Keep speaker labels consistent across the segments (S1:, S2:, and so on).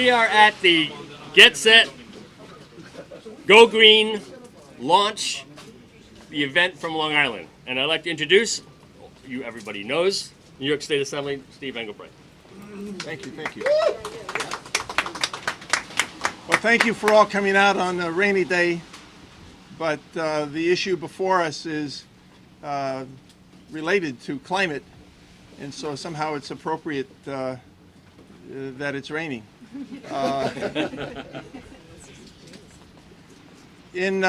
S1: We are at the Get Set, Go Green launch, the event from Long Island. And I'd like to introduce, everybody knows, New York State Assembly, Steve Engelbreit.
S2: Thank you, thank you. Well, thank you for all coming out on a rainy day, but the issue before us is related to climate, and so somehow it's appropriate that it's raining. In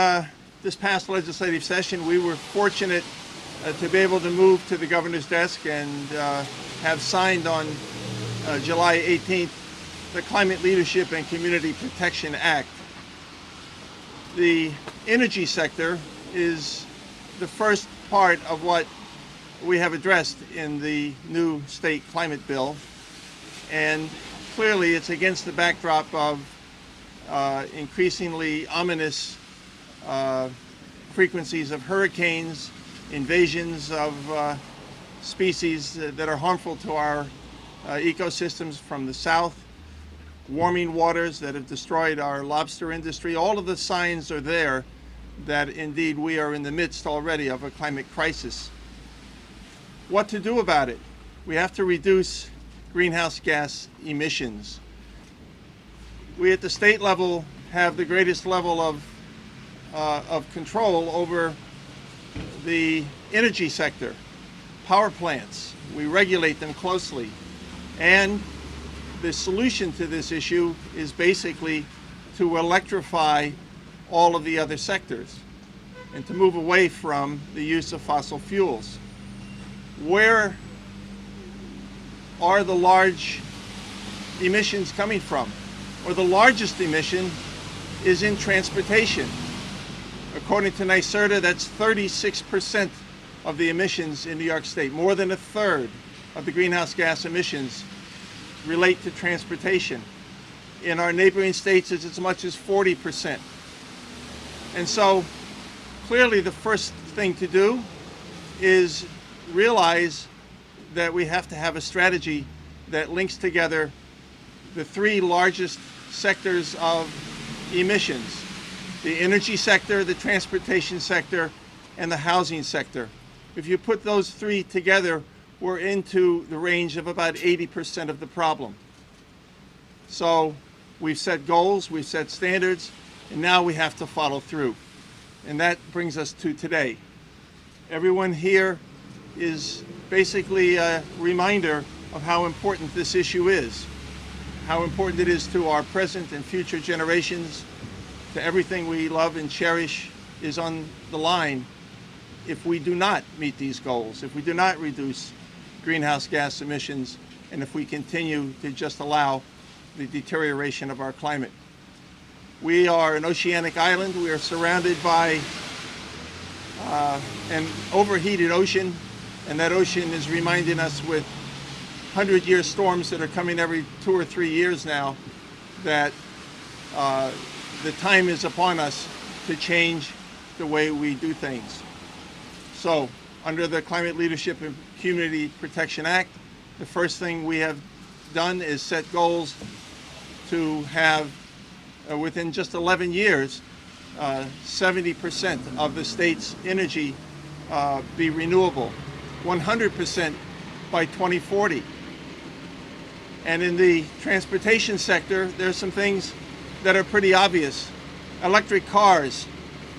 S2: this past legislative session, we were fortunate to be able to move to the governor's desk and have signed on July 18th the Climate Leadership and Community Protection Act. The energy sector is the first part of what we have addressed in the new state climate bill, and clearly it's against the backdrop of increasingly ominous frequencies of hurricanes, invasions of species that are harmful to our ecosystems from the south, warming waters that have destroyed our lobster industry. All of the signs are there that indeed we are in the midst already of a climate crisis. What to do about it? We have to reduce greenhouse gas emissions. We at the state level have the greatest level of control over the energy sector, power plants. We regulate them closely. And the solution to this issue is basically to electrify all of the other sectors and to move away from the use of fossil fuels. Where are the large emissions coming from? Or the largest emission is in transportation. According to NYSERDA, that's 36% of the emissions in New York State. More than a third of the greenhouse gas emissions relate to transportation. In our neighboring states, it's as much as 40%. And so clearly the first thing to do is realize that we have to have a strategy that links together the three largest sectors of emissions: the energy sector, the transportation sector, and the housing sector. If you put those three together, we're into the range of about 80% of the problem. So we've set goals, we've set standards, and now we have to follow through. And that brings us to today. Everyone here is basically a reminder of how important this issue is, how important it is to our present and future generations, to everything we love and cherish is on the line if we do not meet these goals, if we do not reduce greenhouse gas emissions, and if we continue to just allow the deterioration of our climate. We are an oceanic island. We are surrounded by an overheated ocean, and that ocean is reminding us with 100-year storms that are coming every 2 or 3 years now that the time is upon us to change the way we do things. So, under the Climate Leadership and Community Protection Act, the first thing we have done is set goals to have, within just 11 years, 70% of the state's energy be renewable, 100% by 2040. And in the transportation sector, there's some things that are pretty obvious. Electric cars,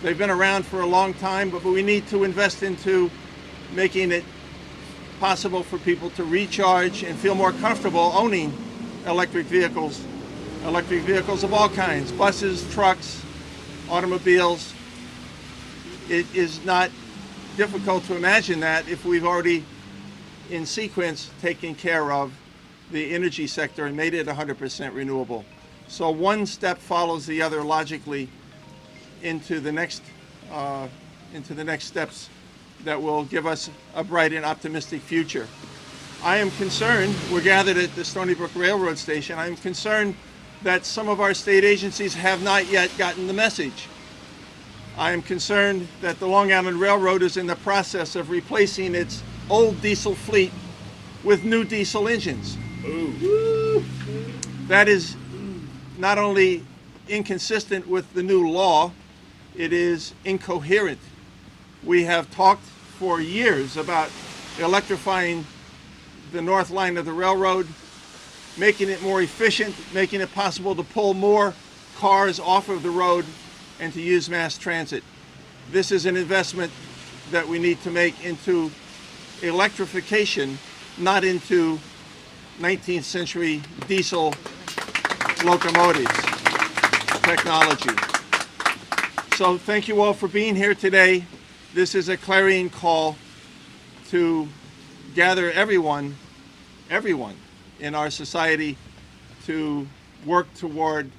S2: they've been around for a long time, but we need to invest into making it possible for people to recharge and feel more comfortable owning electric vehicles of all kinds, buses, trucks, automobiles. It is not difficult to imagine that if we've already, in sequence, taken care of the energy sector and made it 100% renewable. So one step follows the other logically into the next steps that will give us a bright and optimistic future. I am concerned, we're gathered at the Stony Brook Railroad Station, I am concerned that some of our state agencies have not yet gotten the message. I am concerned that the Long Island Railroad is in the process of replacing its old diesel fleet with new diesel engines. Ooh. That is not only inconsistent with the new law, it is incoherent. We have talked for years about electrifying the north line of the railroad, making it more efficient, making it possible to pull more cars off of the road and to use mass transit. This is an investment that we need to make into electrification, not into 19th century diesel locomotives technology. So thank you all for being here today. This is a clarion call to gather everyone in our society to work toward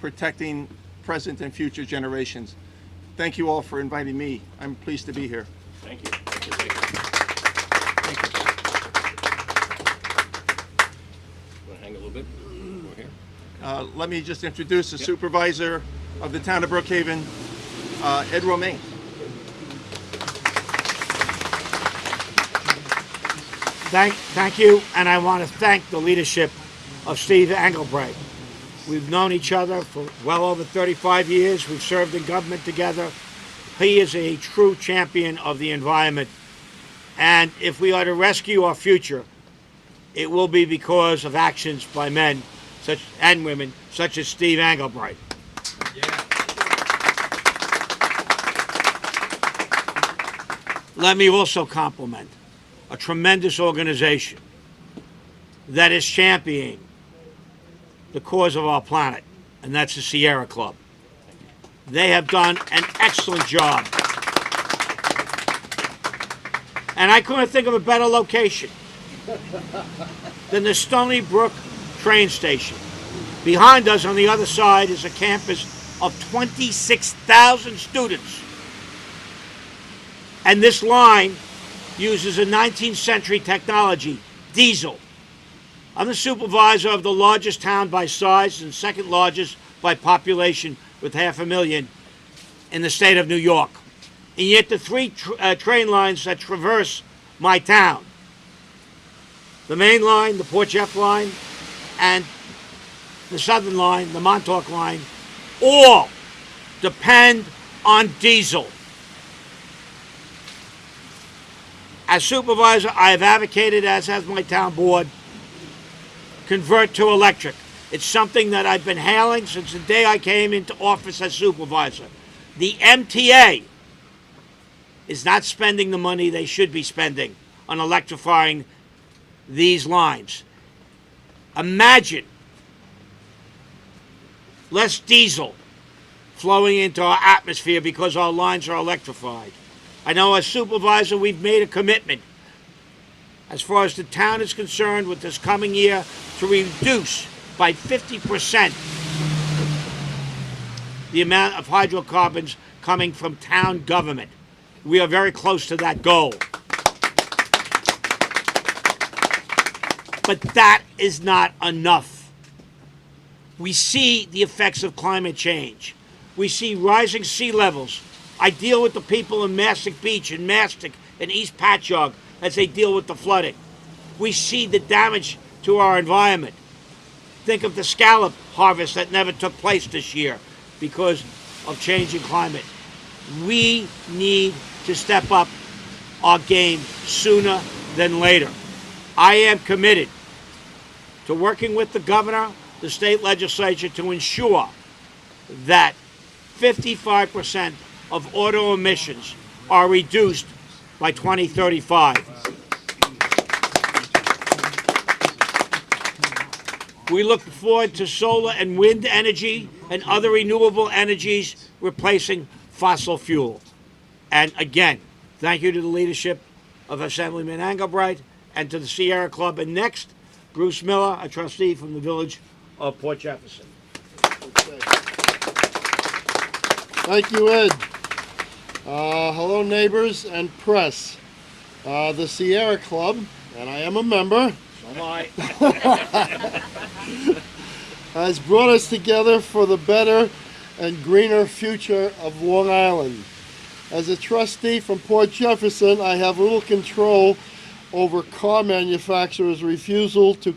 S2: protecting present and future generations. Thank you all for inviting me. I'm pleased to be here.
S1: Thank you. Thank you. Thank you. Want to hang a little bit over here?
S2: Let me just introduce the supervisor of the town of Brookhaven, Ed Romaine.
S3: Thank you, and I want to thank the leadership of Steve Engelbright. We've known each other for well over 35 years. We've served in government together. He is a true champion of the environment. And if we are to rescue our future, it will be because of actions by men and women such as Steve Engelbright. Let me also compliment a tremendous organization that is championing the cause of our planet, and that's the Sierra Club. They have done an excellent job. And I couldn't think of a better location than the Stony Brook train station. Behind us on the other side is a campus of 26,000 students. And this line uses a 19th century technology, diesel. I'm the supervisor of the largest town by size and second largest by population with 500,000 in the state of New York. And yet the three train lines that traverse my town, the main line, the Port Jeff line, and the southern line, the Montauk line, all depend on diesel. As supervisor, I have advocated, as has my town board, convert to electric. It's something that I've been hailing since the day I came into office as supervisor. The MTA is not spending the money they should be spending on electrifying these lines. Imagine less diesel flowing into our atmosphere because our lines are electrified. I know as supervisor we've made a commitment as far as the town is concerned with this coming year to reduce by 50% the amount of hydrocarbons coming from town government. We are very close to that goal. But that is not enough. We see the effects of climate change. We see rising sea levels. I deal with the people in Mastic Beach and Mastic and East Patchogue as they deal with the flooding. We see the damage to our environment. Think of the scallop harvest that never took place this year because of changing climate. We need to step up our game sooner than later. I am committed to working with the governor, the state legislature to ensure that 55% of auto emissions are reduced by 2035. We look forward to solar and wind energy and other renewable energies replacing fossil fuel. And again, thank you to the leadership of Assemblyman Engelbright and to the Sierra Club. And next, Bruce Miller, a trustee from the village of Port Jefferson.
S4: Thank you, Ed. Hello, neighbors and press. The Sierra Club, and I am a member, has brought us together for the better and greener future of Long Island. As a trustee from Port Jefferson, I have little control over car manufacturers' refusal to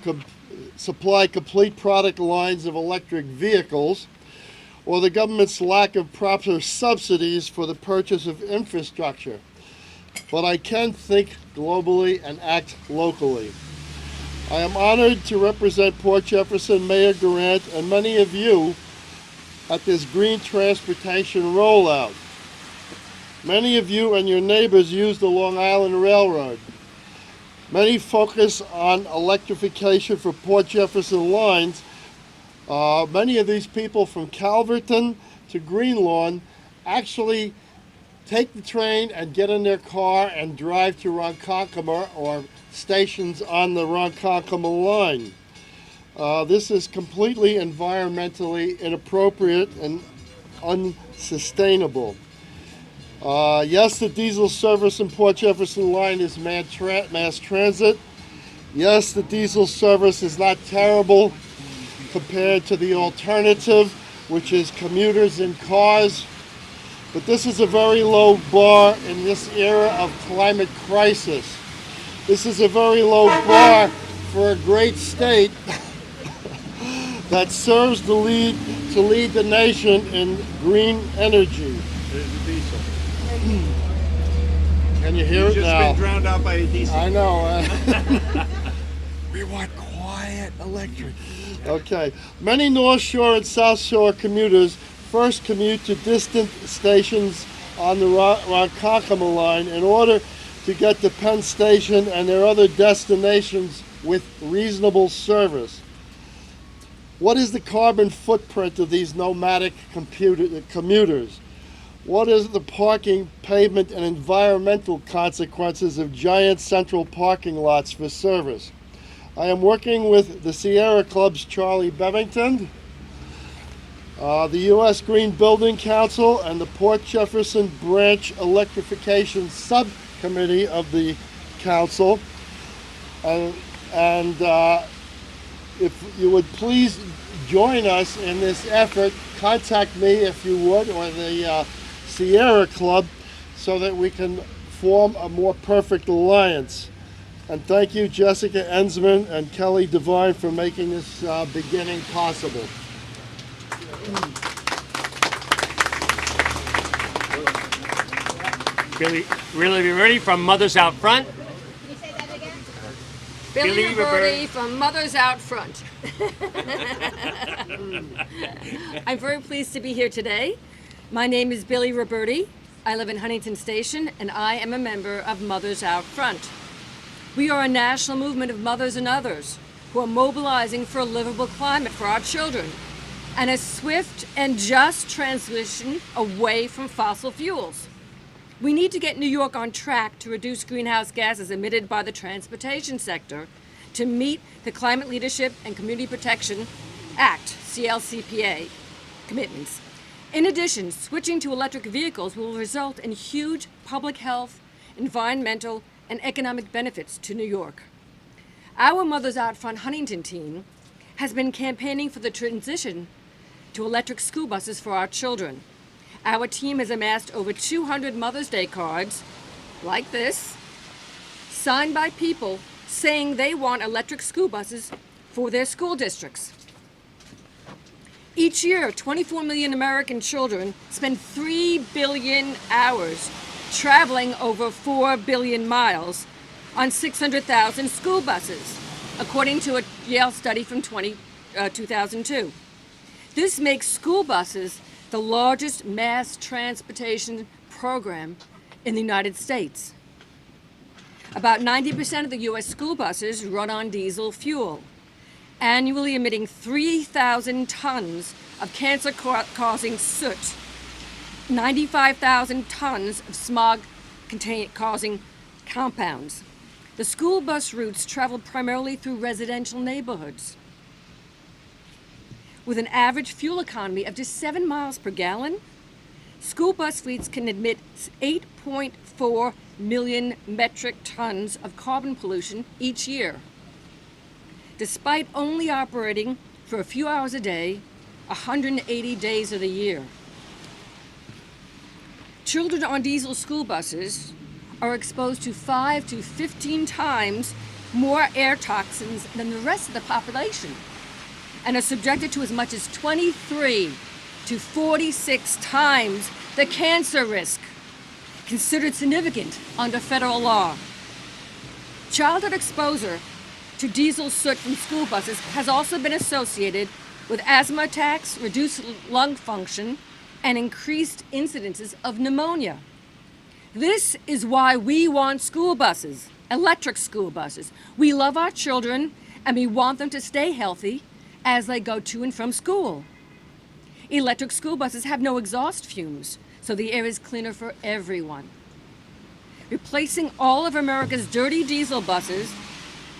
S4: supply complete product lines of electric vehicles, or the government's lack of proper subsidies for the purchase of infrastructure. But I can think globally and act locally. I am honored to represent Port Jefferson, Mayor Durant, and many of you at this green transportation rollout. Many of you and your neighbors use the Long Island Railroad. Many focus on electrification for Port Jefferson lines. Many of these people from Calverton to Greenlawn actually take the train and get in their car and drive to Ronkonkoma or stations on the Ronkonkoma line. This is completely environmentally inappropriate and unsustainable. Yes, the diesel service in Port Jefferson line is mass transit. Yes, the diesel service is not terrible compared to the alternative, which is commuters in cars. But this is a very low bar in this era of climate crisis. This is a very low bar for a great state that serves to lead the nation in green energy.
S2: There's the diesel.
S4: Can you hear it
S2: Just
S4: now?
S2: been drowned out by a diesel.
S4: I know. We want quiet electric. Okay. Many North Shore and South Shore commuters first commute to distant stations on the Ronkonkoma line in order to get to Penn Station and their other destinations with reasonable service. What is the carbon footprint of these nomadic commuters? What is the parking, pavement, and environmental consequences of giant central parking lots for service? I am working with the Sierra Club's Charlie Bevington, the U.S. Green Building Council, and the Port Jefferson Branch Electrification Subcommittee of the Council. And if you would please join us in this effort, contact me if you would, or the Sierra Club, so that we can form a more perfect alliance. And thank you, Jessica Ensman and Kelly Devine, for making this beginning possible.
S1: Really be ready from Mothers Out Front.
S5: Can you say that again?
S1: Billy
S5: Billy
S1: Roberti
S5: Roberti from Mothers Out Front. I'm very pleased to be here today. My name is Billy Roberti. I live in Huntington Station, and I am a member of Mothers Out Front. We are a national movement of mothers and others who are mobilizing for a livable climate for our children and a swift and just transition away from fossil fuels. We need to get New York on track to reduce greenhouse gases emitted by the transportation sector to meet the Climate Leadership and Community Protection Act, CLCPA, commitments. In addition, switching to electric vehicles will result in huge public health, environmental, and economic benefits to New York. Our Mothers Out Front Huntington team has been campaigning for the transition to electric school buses for our children. Our team has amassed over 200 Mother's Day cards, like this, signed by people saying they want electric school buses for their school districts. Each year, 24 million American children spend 3 billion hours traveling over 4 billion miles on 600,000 school buses, according to a Yale study from 2002. This makes school buses the largest mass transportation program in the United States. About 90% of the U.S. school buses run on diesel fuel, annually emitting 3,000 tons of cancer-causing soot, 95,000 tons of smog-causing compounds. The school bus routes travel primarily through residential neighborhoods. With an average fuel economy of just 7 miles per gallon, school bus fleets can emit 8.4 million metric tons of carbon pollution each year. Despite only operating for a few hours a day, 180 days of the year. Children on diesel school buses are exposed to 5 to 15 times more air toxins than the rest of the population and are subjected to as much as 23 to 46 times the cancer risk considered significant under federal law. Childhood exposure to diesel soot from school buses has also been associated with asthma attacks, reduced lung function, and increased incidences of pneumonia. This is why we want school buses, electric school buses. We love our children and we want them to stay healthy as they go to and from school. Electric school buses have no exhaust fumes, so the air is cleaner for everyone. Replacing all of America's dirty diesel buses,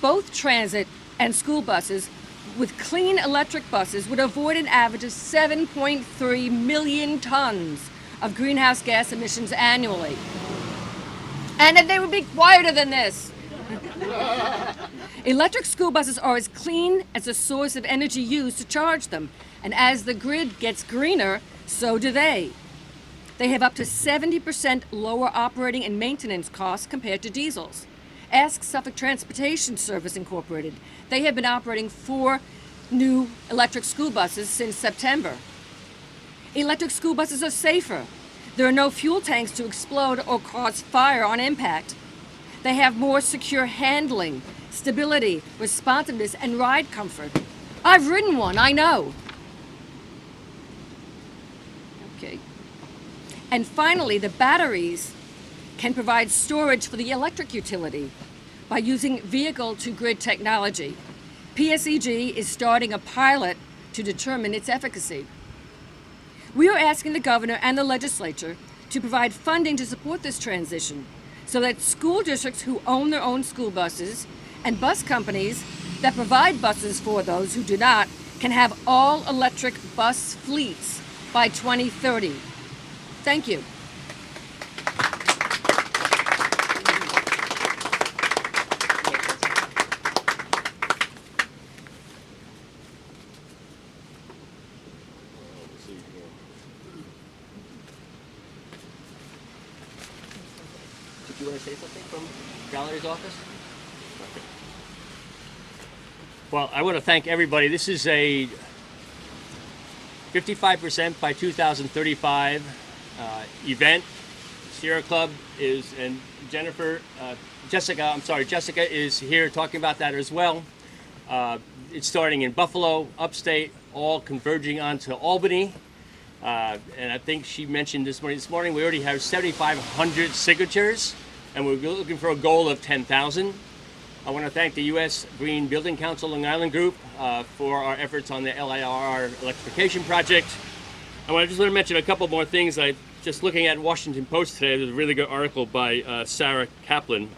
S5: both transit and school buses, with clean electric buses would avoid an average of 7.3 million tons of greenhouse gas emissions annually. And that they would be quieter than this. Electric school buses are as clean as the source of energy used to charge them. And as the grid gets greener, so do they. They have up to 70% lower operating and maintenance costs compared to diesels. Ask Suffolk Transportation Service Incorporated. They have been operating 4 new electric school buses since September. Electric school buses are safer. There are no fuel tanks to explode or cause fire on impact. They have more secure handling, stability, responsiveness, and ride comfort. I've ridden one, I know. Okay. And finally, the batteries can provide storage for the electric utility by using vehicle-to-grid technology. PSEG is starting a pilot to determine its efficacy. We are asking the governor and the legislature to provide funding to support this transition so that school districts who own their own school buses and bus companies that provide buses for those who do not can have all electric bus fleets by 2030. Thank you.
S1: Did you want to say something from Valerie's office? Okay. Well, I want to thank everybody. This is a 55% by 2035 event. Sierra Club is, and Jessica is here talking about that as well. It's starting in Buffalo, upstate, all converging onto Albany. And I think she mentioned this morning we already have 7,500 signatures, and we're looking for a goal of 10,000. I want to thank the U.S. Green Building Council Long Island Group for our efforts on the LIRR electrification project. I just want to mention a couple more things. Just looking at Washington Post today, there's a really good article by Sarah Kaplan,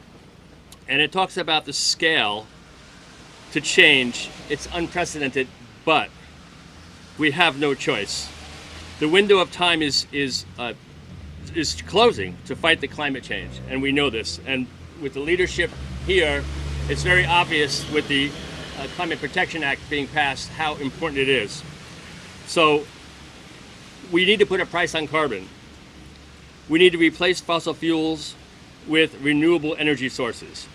S1: and it talks about the scale to change. It's unprecedented, but we have no choice. The window of time is closing to fight the climate change, and we know this. And with the leadership here, it's very obvious with the Climate Protection Act being passed how important it is. So we need to put a price on carbon. We need to replace fossil fuels with renewable energy sources.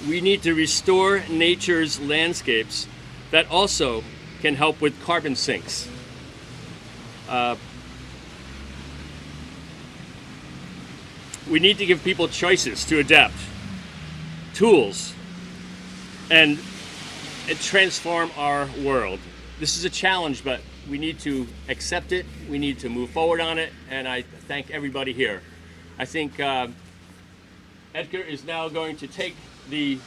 S1: We need to restore nature's landscapes that also can help with carbon sinks. We need to give people choices to adapt, tools, and transform our world. This is a challenge, but we need to accept it. We need to move forward on it, and I thank everybody here. I think Edgar is now going to take the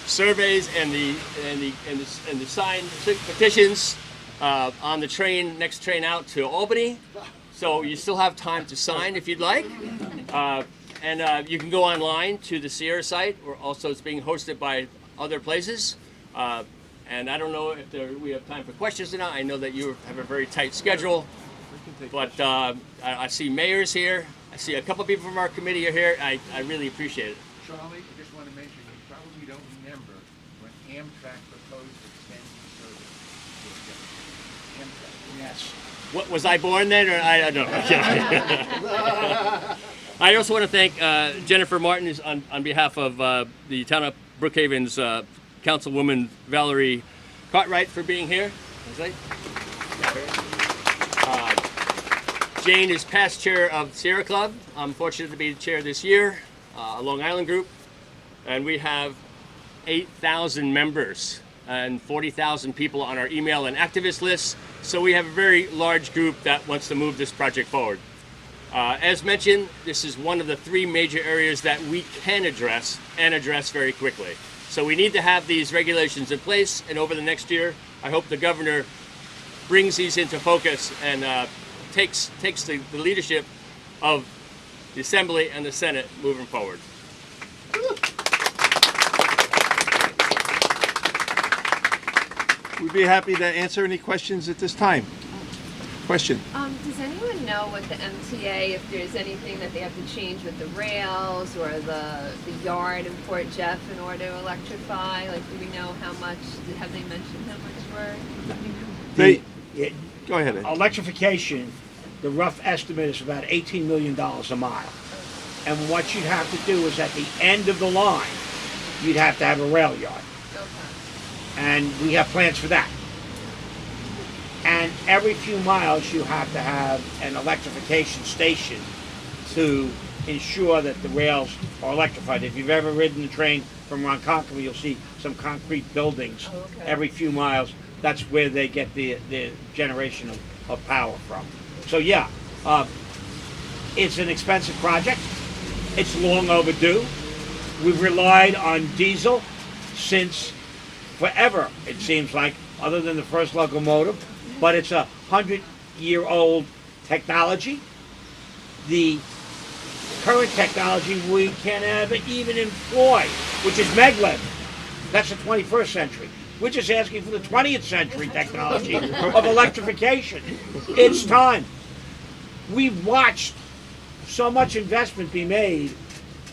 S1: surveys and the signed petitions on the train, next train out to Albany. So you still have time to sign if you'd like. And you can go online to the Sierra site, or also it's being hosted by other places. And I don't know if we have time for questions or not. I know that you have a very tight schedule, but I see mayors here. I see a couple people from our committee are here. I really appreciate it.
S6: Charlie, I just want to mention, you probably don't remember when Amtrak proposed extending service. Amtrak.
S3: Yes.
S1: What, was I born then, or I don't know? I also want to thank Jennifer Martin who's on behalf of the town of Brookhaven's Councilwoman Valerie Cartwright for being here. Jane is past chair of Sierra Club. I'm fortunate to be the chair this year, a Long Island group, and we have 8,000 members and 40,000 people on our email and activist lists. So we have a very large group that wants to move this project forward. As mentioned, this is one of the 3 major areas that we can address and address very quickly. So we need to have these regulations in place, and over the next year, I hope the governor brings these into focus and takes the leadership of the Assembly and the Senate moving forward.
S2: We'd be happy to answer any questions at this time. Question.
S7: Does anyone know what the MTA, if there's anything that they have to change with the rails or the yard in Port Jeff in order to electrify? Like, do we know how much, have they mentioned how much we're?
S2: Go ahead, Ed.
S3: Electrification, the rough estimate is about $18 million a mile. And what you'd have to do is at the end of the line, you'd have to have a rail yard.
S7: Okay.
S3: And we have plans for that. And every few miles you have to have an electrification station to ensure that the rails are electrified. If you've ever ridden the train from Ronkonkoma, you'll see some concrete buildings every few miles. That's where they get the generation of power from. So yeah, it's an expensive project. It's long overdue. We've relied on diesel since forever, it seems like, other than the first locomotive. But it's a 100-year-old technology. The current technology we can't even employ, which is maglev. That's the 21st century. We're just asking for the 20th century technology of electrification. It's time. We've watched so much investment be made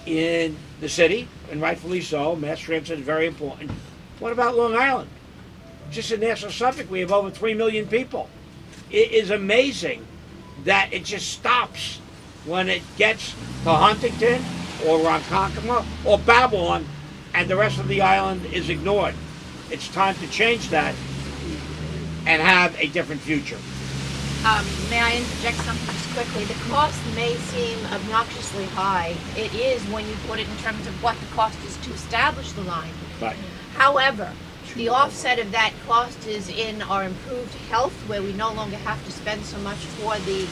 S3: in the city, and rightfully so. Mass transit is very important. What about Long Island? Just in Nassau Suffolk, we have over 3 million people. It is amazing that it just stops when it gets to Huntington or Ronkonkoma or Babylon, and the rest of the island is ignored. It's time to change that and have a different future.
S8: May I interject something just quickly? The cost may seem obnoxiously high. It is when you put it in terms of what the cost is to establish the line.
S3: Right.
S8: However, the offset of that cost is in our improved health, where we no longer have to spend so much for the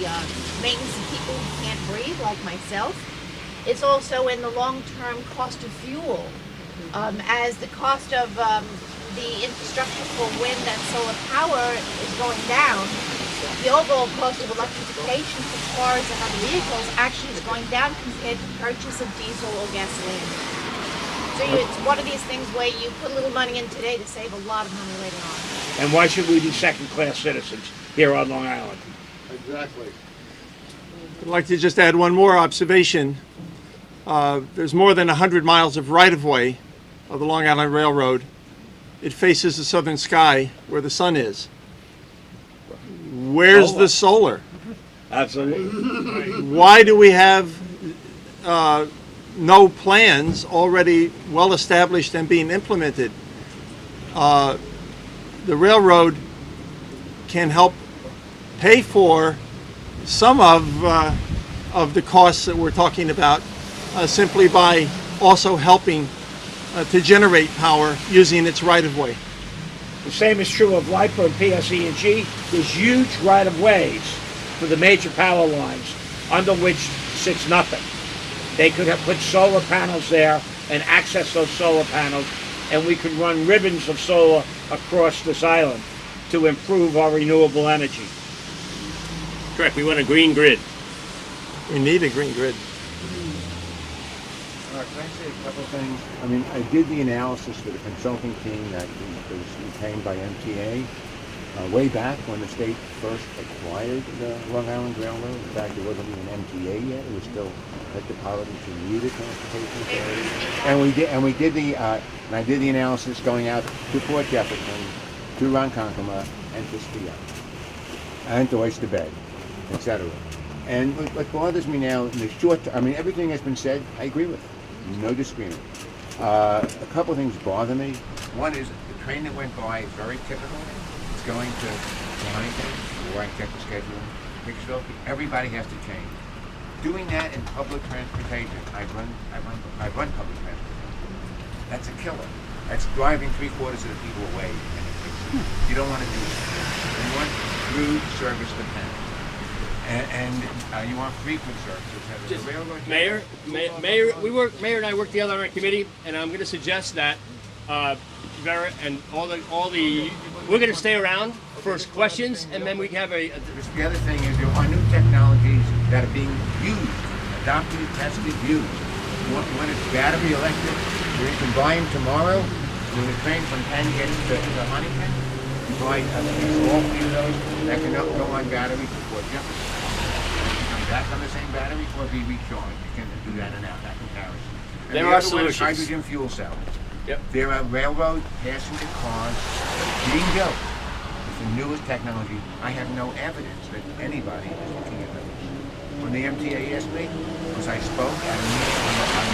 S8: maintenance of people who can't breathe, like myself. It's also in the long-term cost of fuel. As the cost of the infrastructure for wind and solar power is going down, the overall cost of electrification for cars and other vehicles actually is going down compared to purchase of diesel or gasoline. So it's one of these things where you put a little money in today to save a lot of money later on.
S3: And why should we be second-class citizens here on Long Island?
S4: Exactly.
S2: I'd like to just add one more observation. There's more than 100 miles of right-of-way of the Long Island Railroad. It faces the southern sky where the sun is. Where's the solar?
S3: Absolutely.
S2: Why do we have no plans already well established and being implemented? The railroad can help pay for some of the costs that we're talking about simply by also helping to generate power using its right-of-way.
S3: The same is true of LIPA and PSE&G. There's huge right-of-ways for the major power lines under which sits nothing. They could have put solar panels there and access those solar panels, and we could run ribbons of solar across this island to improve our renewable energy.
S1: Correct. We want a green grid.
S2: We need a green grid.
S6: Can I say a couple of things? I mean, I did the analysis for the consulting team that was retained by MTA way back when the state first acquired the Long Island Railroad. In fact, it wasn't even MTA yet; it was still Metropolitan Commuter Transportation Authority. And I did the analysis going out to Port Jefferson, to Ronkonkoma, and to Spio, and to Oyster Bay, etc. And what bothers me now in the short term, I mean, everything has been said, I agree with. No disagreement. A couple things bother me. One is the train that went by is very typical. It's going to Huntington, where I check the schedule, Hicksville. Everybody has to change. Doing that in public transportation, I run public transportation. That's a killer. That's driving 3/4 of the people away. You don't want to do that. You want through service the town. And you want frequent services.
S1: Just-
S6: The railroad-
S1: Mayor, Mayor and I work together on our committee, and I'm going to suggest that Vera and all the we're going to stay around for questions, and then we have a
S6: The other thing is there are new technologies that are being used, adopted, tested, used. When it's battery electric, you can buy them tomorrow. When the train from Penn gets to Huntington, you buy all three of those that can go on battery for Jefferson. Come back on the same battery or be recharged. You can do that that comparison. And
S1: There
S6: the
S1: are
S6: other one is
S1: solutions.
S6: hydrogen fuel cells.
S1: Yep.
S6: There are railroad passenger cars being built with the newest technology. I have no evidence that anybody is looking at those. When the MTA asked me, because I spoke at a meeting on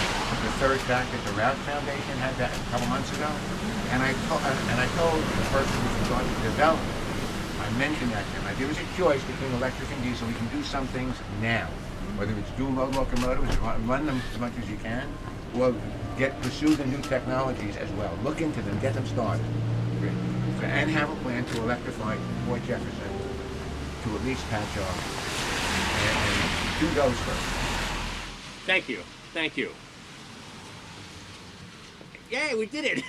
S6: the third track that the Route Foundation had that a couple months ago, and I told the person who was going to develop it, I mentioned that to him. There is a choice between electric and diesel. We can do some things now, whether it's dual mode locomotives, run them as much as you can, or pursue the new technologies as well. Look into them, get them started, and have a plan to electrify Port Jefferson to at least patch off and do those first.
S1: thank you. Yay, we did it.